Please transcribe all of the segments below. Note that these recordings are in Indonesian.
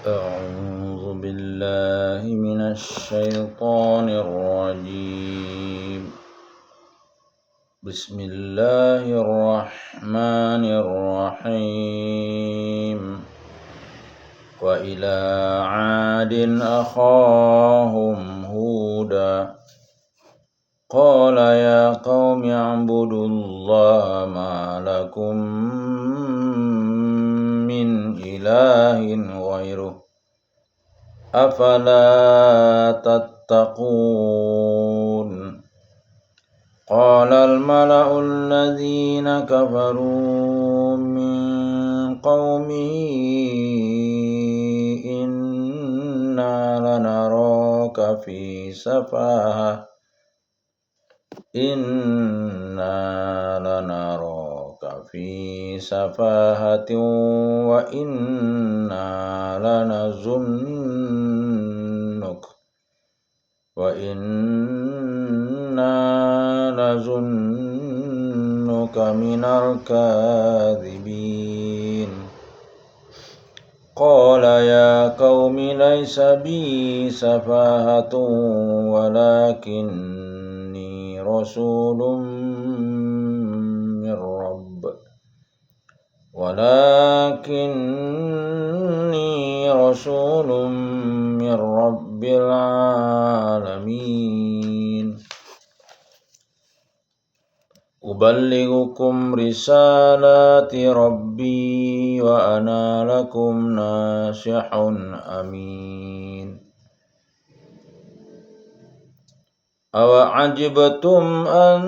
أعوذ بالله من الشيطان الرجيم. بسم الله الرحمن الرحيم. وإلى عاد أخاهم هودا قال يا قوم اعبدوا الله ما لكم من إله غيره أفلا تتقون. قال الملأ الذين كفروا من قومه إنا لنراك في سفاهة وإنا لنظنك من الكاذبين. قال يا قوم ليس بي سفاهة ولكني رسول من رب العالمين. أبلغكم رسالات ربي وأنا لكم ناصح أمين. أوعجبتم أن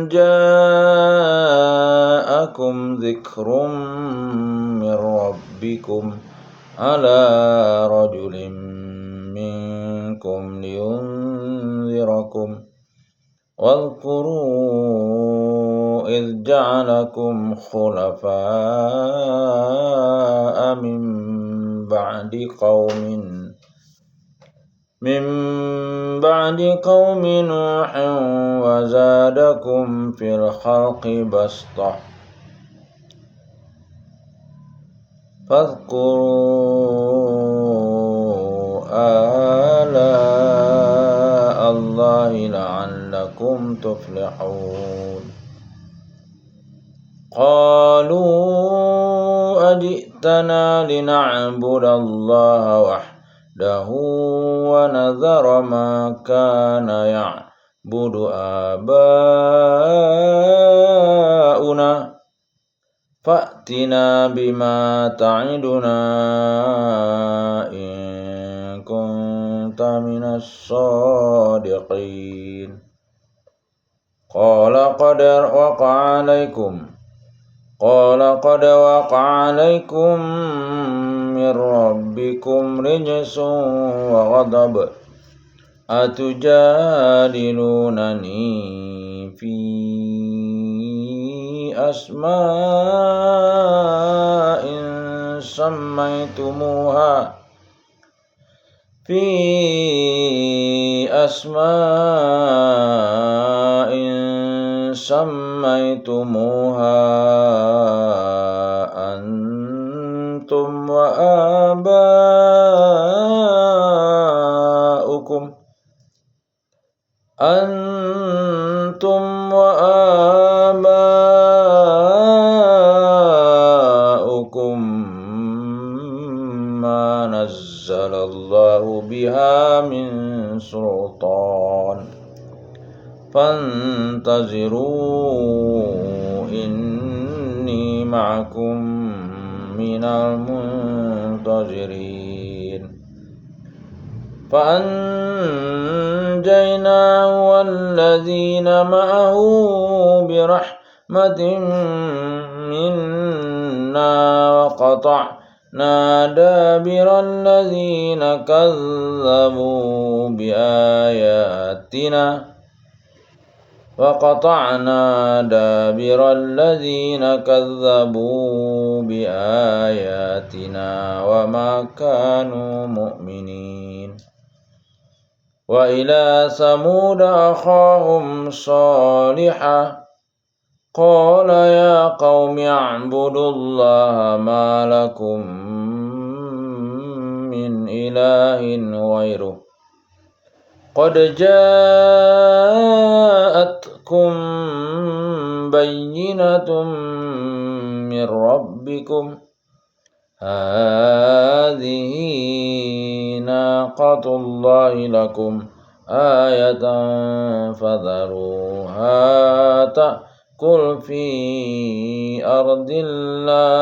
جاءكم ذكر من ربكم على رجل منكم لينذركم واذكروا إذ جعلكم خلفاء من بعد قوم نوح وزادكم في الخلق بسطة. فاذكروا آلاء الله لعلكم تفلحون. قالوا أجئتنا لنعبد الله وحده ونذر ما كان يعبد آباؤنا فأتنا بما تعدنا إن كنت من الصادقين. قال قد وقع عليكم من ربكم رجس وغضب أتجادلونني في أسماء سميتموها أنتم وآباؤكم ما نزل الله بها من سلطان فانتظروا إني معكم من المنتظرين. فأنجيناه والذين معه برحمة منا وقطعنا دابر الذين كذبوا بآياتنا وما كانوا مؤمنين. وإلى ثمود أخاهم صالحا قال يا قوم اعبدوا الله ما لكم من إله غيره قد جاءتكم بينة من ربكم هذه ناقة الله لكم آية فذروها تأكل في أرض الله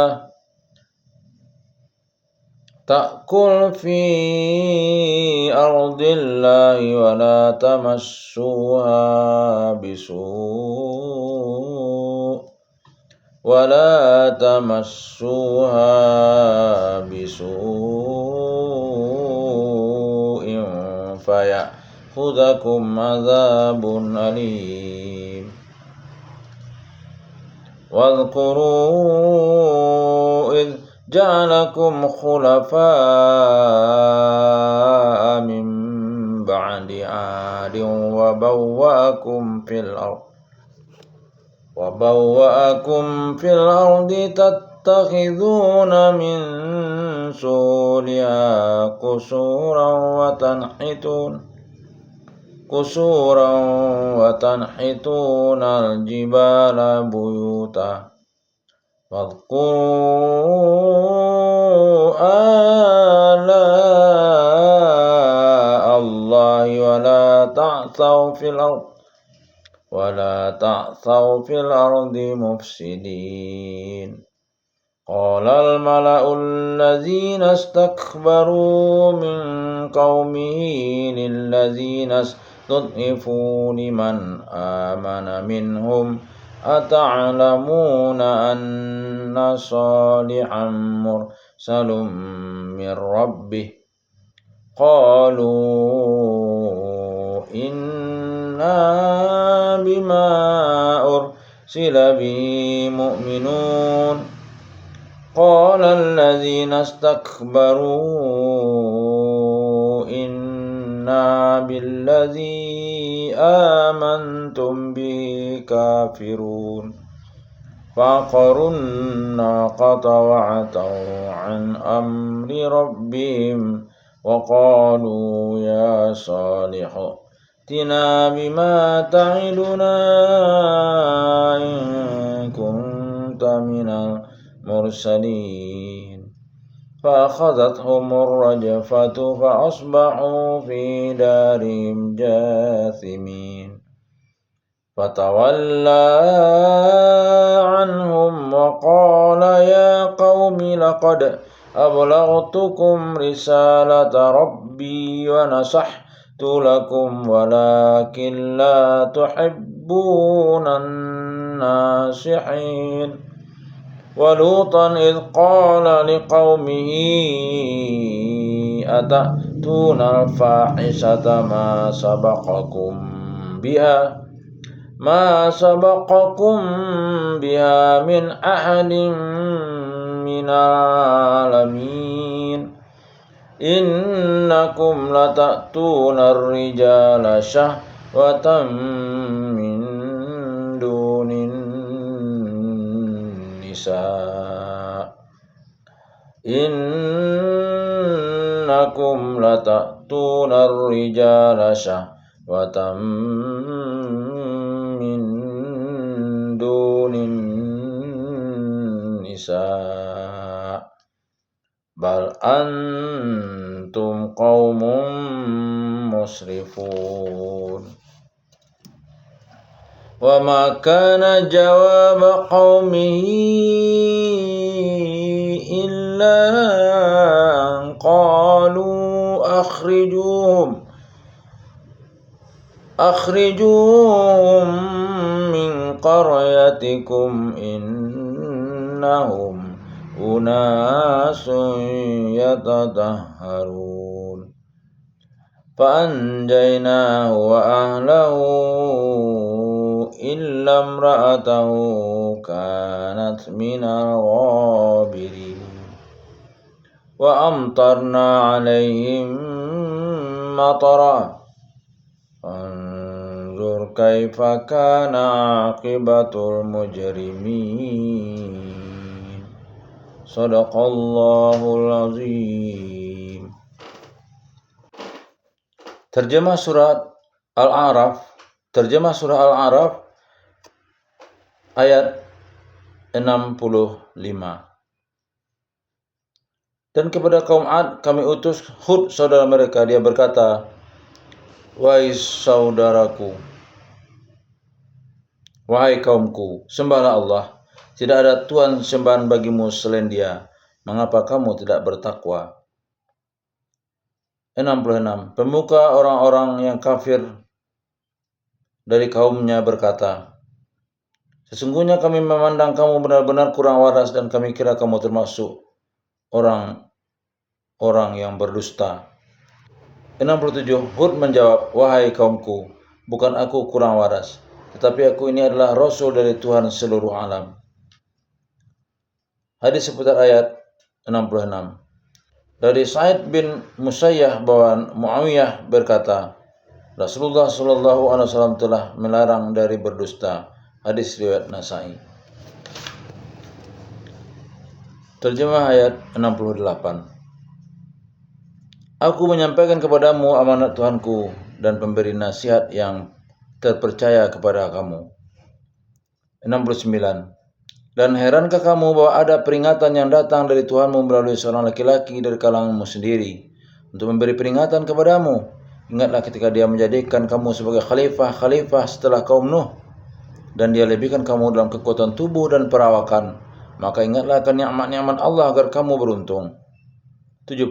ولا تمسوها بسوء فيأخذكم عذاب أليم واذكروا إذ جعلكم خلفاء من بعد عاد وبوأكم في الأرض تتخذون من سهولها قصورا وتنحتون الجبال بيوتا واذكروا آلاء الله ولا تعثوا في الأرض مفسدين قال الملأ الذين استكبروا من قومه للذين استضعفوا لمن آمن منهم أتعلمون أن صالحا مرسل من ربه قالوا إنا بما أرسل به مؤمنون قال الذين استكبروا إنا بالذي آمنتم به كافرون فعقروا الناقة وعتوا عن أمر ربهم وقالوا يا صالح ائتنا بما تعدنا إن كنت من المرسلين فأخذتهم الرجفة فأصبحوا في دارهم جاثمين فتولى عنهم وقال يا قوم لقد أبلغتكم رسالة ربي ونصحت لكم ولكن لا تحبون الناصحين ولوطا إذ قال لقومه أتأتون الفاحشة ما سبقكم بها من أحد من العالمين إنكم لتأتون الرجال شهوة من دون النساء إنكم لتأتون الرجال شهوة من دون النساء بل أنتم قوم مسرفون وما كان جواب قومه إلا أن قالوا أخرجوهم من قريتكم إنهم أناس يتطهرون فأنجيناه وأهله إلا امرأته كانت من الغابرين وأمطرنا عليهم مطرا انظر كيف كان عاقبة المجرمين صدق الله العظيم. Terjemah surat Al-A'raf ayat 65. Dan kepada kaum Ad kami utus Hud saudara mereka. Dia berkata, wahai saudaraku, wahai kaumku, sembahlah Allah. Tidak ada Tuhan sembahan bagimu selain Dia. Mengapa kamu tidak bertakwa? 66. Pemuka orang-orang yang kafir dari kaumnya berkata, sesungguhnya kami memandang kamu benar-benar kurang waras dan kami kira kamu termasuk orang-orang yang berdusta. 67. Hud menjawab, wahai kaumku, bukan aku kurang waras, tetapi aku ini adalah Rasul dari Tuhan seluruh alam. Hadis seputar ayat 66. Dari Sa'id bin Musayyah bahwa Muawiyah berkata, Rasulullah SAW telah melarang dari berdusta. Hadis riwayat Nasai. Terjemah ayat 68. Aku menyampaikan kepadamu amanat Tuhanku dan pemberi nasihat yang terpercaya kepada kamu. 69. Dan herankah kamu bahwa ada peringatan yang datang dari Tuhanmu melalui seorang laki-laki dari kalanganmu sendiri untuk memberi peringatan kepadamu? Ingatlah ketika Dia menjadikan kamu sebagai khalifah setelah kaum Nuh, dan Dia lebihkan kamu dalam kekuatan tubuh dan perawakan. Maka ingatlah akan nikmat-nikmat Allah agar kamu beruntung. 70.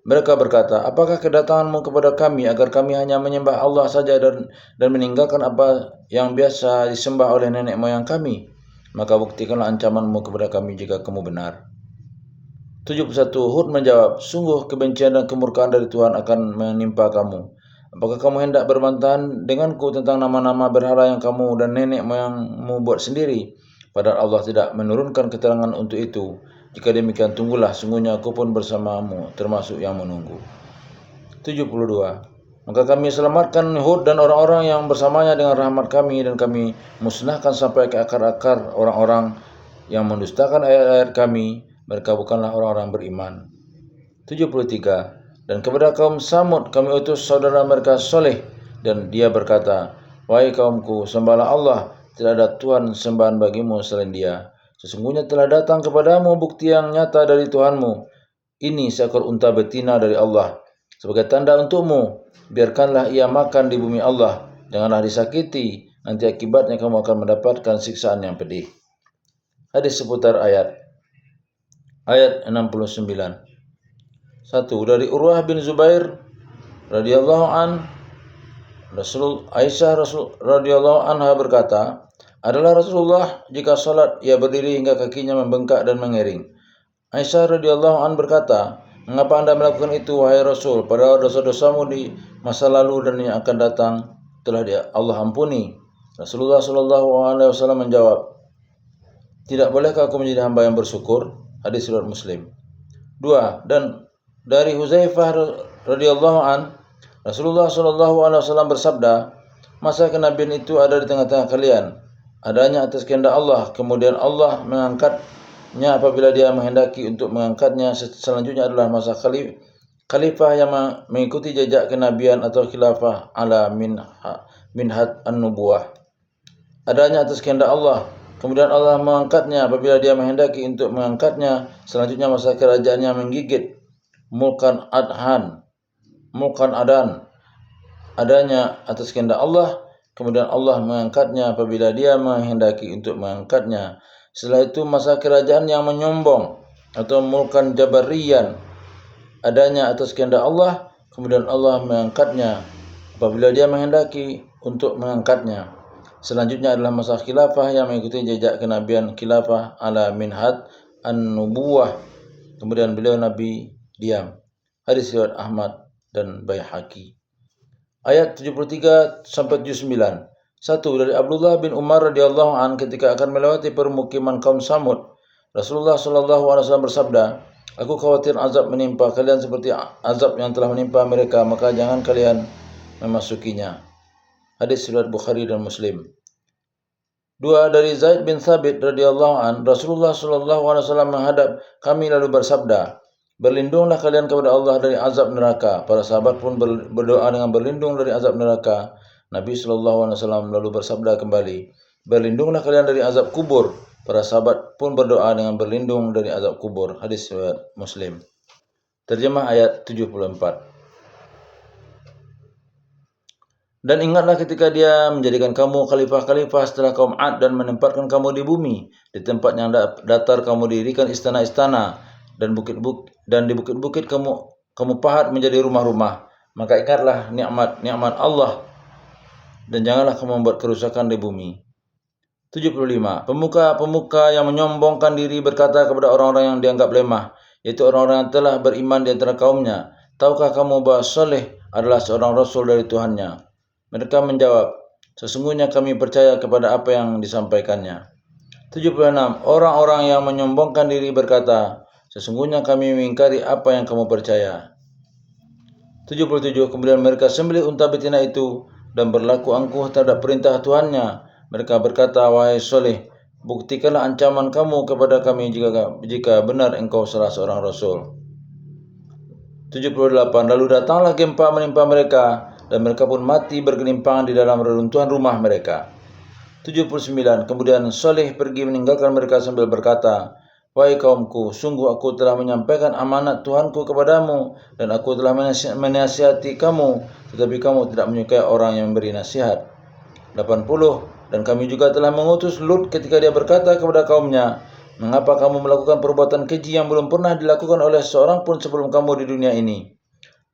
Mereka berkata, apakah kedatanganmu kepada kami agar kami hanya menyembah Allah saja dan meninggalkan apa yang biasa disembah oleh nenek moyang kami? Maka buktikanlah ancamanmu kepada kami jika kamu benar. 71. Hud menjawab, sungguh kebencian dan kemurkaan dari Tuhan akan menimpa kamu. Apakah kamu hendak berbantahan denganku tentang nama-nama berhala yang kamu dan nenek moyangmu buat sendiri? Padahal Allah tidak menurunkan keterangan untuk itu. Jika demikian, tunggulah, sungguhnya aku pun bersamamu, termasuk yang menunggu. 72. Maka kami selamatkan Hud dan orang-orang yang bersamanya dengan rahmat kami, dan kami musnahkan sampai ke akar-akar orang-orang yang mendustakan ayat-ayat kami. Mereka bukanlah orang-orang beriman. 73. Dan kepada kaum Samud kami utus saudara mereka Soleh, dan dia berkata, wahai kaumku, sembahlah Allah, tidak ada Tuhan sembahan bagimu selain Dia. Sesungguhnya telah datang kepadamu bukti yang nyata dari Tuhanmu. Ini seekor unta betina dari Allah. Sebagai tanda untukmu, biarkanlah ia makan di bumi Allah. Janganlah disakiti, nanti akibatnya kamu akan mendapatkan siksaan yang pedih. Hadis seputar ayat 69. 1. Dari Urwah bin Zubair radhiyallahu an, Aisyah radhiyallahu anha berkata, adalah Rasulullah jika salat ia berdiri hingga kakinya membengkak dan mengering. Aisyah radhiyallahu an berkata, mengapa Anda melakukan itu wahai Rasul? Padahal dosa-dosamu di masa lalu dan yang akan datang telah Allah ampuni. Rasulullah SAW menjawab, tidak bolehkah aku menjadi hamba yang bersyukur? Hadis riwayat Muslim. 2. Dan dari Huzaifah radhiyallahu an, Rasulullah SAW bersabda, masa kenabian itu ada di tengah-tengah kalian, adanya atas kehendak Allah, kemudian Allah mengangkatnya apabila Dia menghendaki untuk mengangkatnya. Selanjutnya adalah masa khalifah yang mengikuti jejak kenabian atau khilafah ala minhaj an-nubuwah. Adanya atas kehendak Allah, kemudian Allah mengangkatnya apabila Dia menghendaki untuk mengangkatnya. Selanjutnya masa kerajaannya menggigit mulkan adan. Adanya atas kehendak Allah, kemudian Allah mengangkatnya apabila Dia menghendaki untuk mengangkatnya. Setelah itu masa kerajaan yang menyombong atau mulkan jabariyan. Adanya atas kehendak Allah, kemudian Allah mengangkatnya apabila Dia menghendaki untuk mengangkatnya. Selanjutnya adalah masa khilafah yang mengikuti jejak kenabian, khilafah ala minhaj an-nubuwah. Kemudian beliau Nabi diam. Hadis riwayat Ahmad dan Baihaqi. Ayat 73 sampai 79. 1. Dari Abdullah bin Umar radhiyallahu an, ketika akan melewati permukiman kaum Samud, Rasulullah SAW bersabda, aku khawatir azab menimpa kalian seperti azab yang telah menimpa mereka, maka jangan kalian memasukinya. Hadis riwayat Bukhari dan Muslim. 2. Dari Zaid bin Thabit radhiyallahu an, Rasulullah SAW menghadap kami lalu bersabda, Berlindunglah kalian kepada Allah dari azab neraka. Para sahabat pun berdoa dengan berlindung dari azab neraka. Nabi SAW lalu bersabda kembali, berlindunglah kalian dari azab kubur. Para sahabat pun berdoa dengan berlindung dari azab kubur. Hadis riwayat Muslim. Terjemah ayat 74. Dan ingatlah ketika Dia menjadikan kamu khalifah-khalifah setelah kaum Ad dan menempatkan kamu di bumi, di tempat yang datar kamu dirikan istana-istana dan di bukit-bukit kamu pahat menjadi rumah-rumah. Maka ingatlah nikmat Allah dan janganlah kamu membuat kerusakan di bumi. 75. Pemuka-pemuka yang menyombongkan diri berkata kepada orang-orang yang dianggap lemah, yaitu orang-orang yang telah beriman di antara kaumnya, tahukah kamu bahwa Saleh adalah seorang rasul dari Tuhannya? Mereka menjawab, sesungguhnya kami percaya kepada apa yang disampaikannya. 76. Orang-orang yang menyombongkan diri berkata, sesungguhnya kami mengingkari apa yang kamu percaya. 77. Kemudian mereka sembelih unta betina itu dan berlaku angkuh terhadap perintah Tuhannya. Mereka berkata, wahai Saleh, buktikanlah ancaman kamu kepada kami jika benar engkau salah seorang rasul. 78. Lalu datanglah gempa menimpa mereka dan mereka pun mati bergelimpangan di dalam reruntuhan rumah mereka. 79. Kemudian Saleh pergi meninggalkan mereka sambil berkata, wahai kaumku, sungguh aku telah menyampaikan amanat Tuhanku kepadamu dan aku telah menasihati kamu, tetapi kamu tidak menyukai orang yang memberi nasihat. 80. Dan kami juga telah mengutus Lut ketika dia berkata kepada kaumnya, mengapa kamu melakukan perbuatan keji yang belum pernah dilakukan oleh seorang pun sebelum kamu di dunia ini?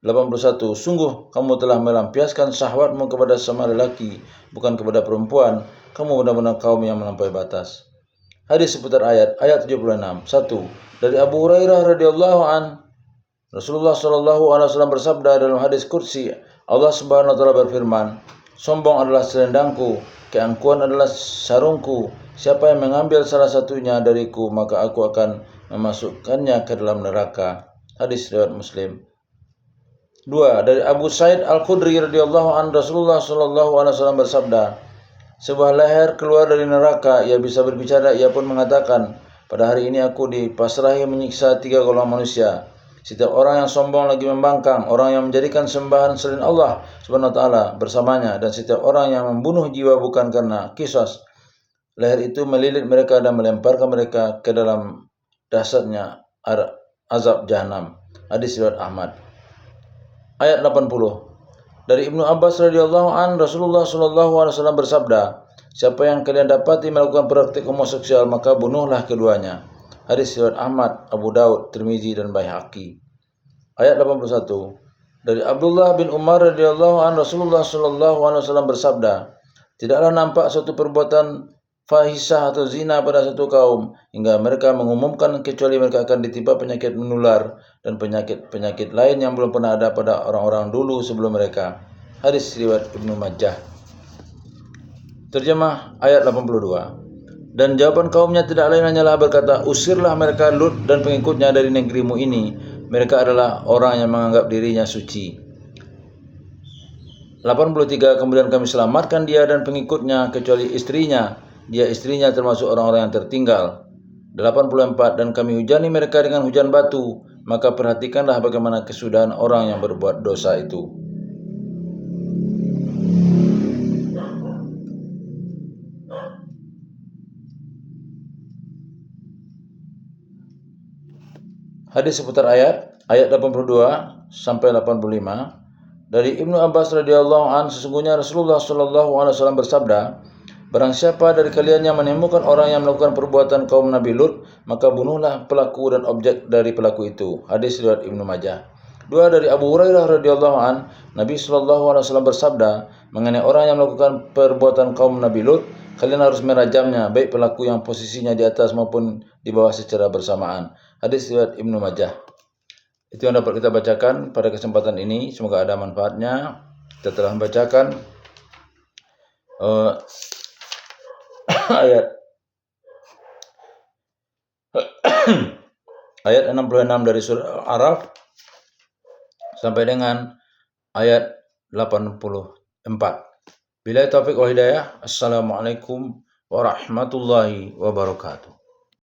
81. Sungguh kamu telah melampiaskan syahwatmu kepada sama lelaki, bukan kepada perempuan. Kamu benar-benar kaum yang melampaui batas. Hadis seputar ayat 76. 1. Dari Abu Hurairah radhiyallahu an, Rasulullah SAW bersabda dalam hadis qudsi, Allah Subhanahu wa taala berfirman, sombong adalah selendangku, keangkuhan adalah sarungku. Siapa yang mengambil salah satunya dariku, maka aku akan memasukkannya ke dalam neraka. Hadis riwayat Muslim. 2. Dari Abu Sa'id Al-Khudri radhiyallahu an, Rasulullah SAW bersabda, sebuah leher keluar dari neraka, ia bisa berbicara, ia pun mengatakan, pada hari ini aku dipasrahi menyiksa 3 golongan manusia. Setiap orang yang sombong lagi membangkang, orang yang menjadikan sembahan selain Allah Subhanahu wa taala bersamanya, dan setiap orang yang membunuh jiwa bukan karena qisas. Leher itu melilit mereka dan melemparkan mereka ke dalam dahsyatnya azab jahanam. Hadis riwayat Ahmad. Ayat 80. Dari Ibnu Abbas radhiyallahu an, Rasulullah SAW bersabda, siapa yang kalian dapati melakukan praktik homoseksual, maka bunuhlah keduanya. Hadis riwayat Ahmad, Abu Daud, Tirmizi dan Baihaqi. Ayat 81. Dari Abdullah bin Umar radhiyallahu an, Rasulullah SAW bersabda, tidaklah nampak suatu perbuatan fahisah atau zina pada satu kaum hingga mereka mengumumkan kecuali mereka akan ditimpa penyakit menular dan penyakit lain yang belum pernah ada pada orang-orang dulu sebelum mereka. Hadis riwayat Ibnu Majah. Terjemah ayat 82. Dan jawaban kaumnya tidak lain hanyalah berkata, usirlah mereka Lut dan pengikutnya dari negerimu ini. Mereka adalah orang yang menganggap dirinya suci. 83. Kemudian kami selamatkan dia dan pengikutnya kecuali istrinya. Dia istrinya termasuk orang-orang yang tertinggal. 84. Dan kami hujani mereka dengan hujan batu. Maka perhatikanlah bagaimana kesudahan orang yang berbuat dosa itu. Hadis seputar ayat 82 sampai 85. Dari Ibnu Abbas radhiyallahu an, sesungguhnya Rasulullah SAW bersabda, barang siapa dari kalian yang menemukan orang yang melakukan perbuatan kaum Nabi Lut, maka bunuhlah pelaku dan objek dari pelaku itu. Hadis riwayat Ibnu Majah. 2. Dari Abu Hurairah radhiyallahu an, Nabi SAW bersabda mengenai orang yang melakukan perbuatan kaum Nabi Lut, kalian harus merajamnya, baik pelaku yang posisinya di atas maupun di bawah secara bersamaan. Hadis riwayat Ibnu Majah. Itu yang dapat kita bacakan pada kesempatan ini. Semoga ada manfaatnya. Kita telah membacakan ayat 66 dari surah Al-A'raf sampai dengan ayat 84. Billahi taufiq wal hidayah. Assalamualaikum warahmatullahi wabarakatuh.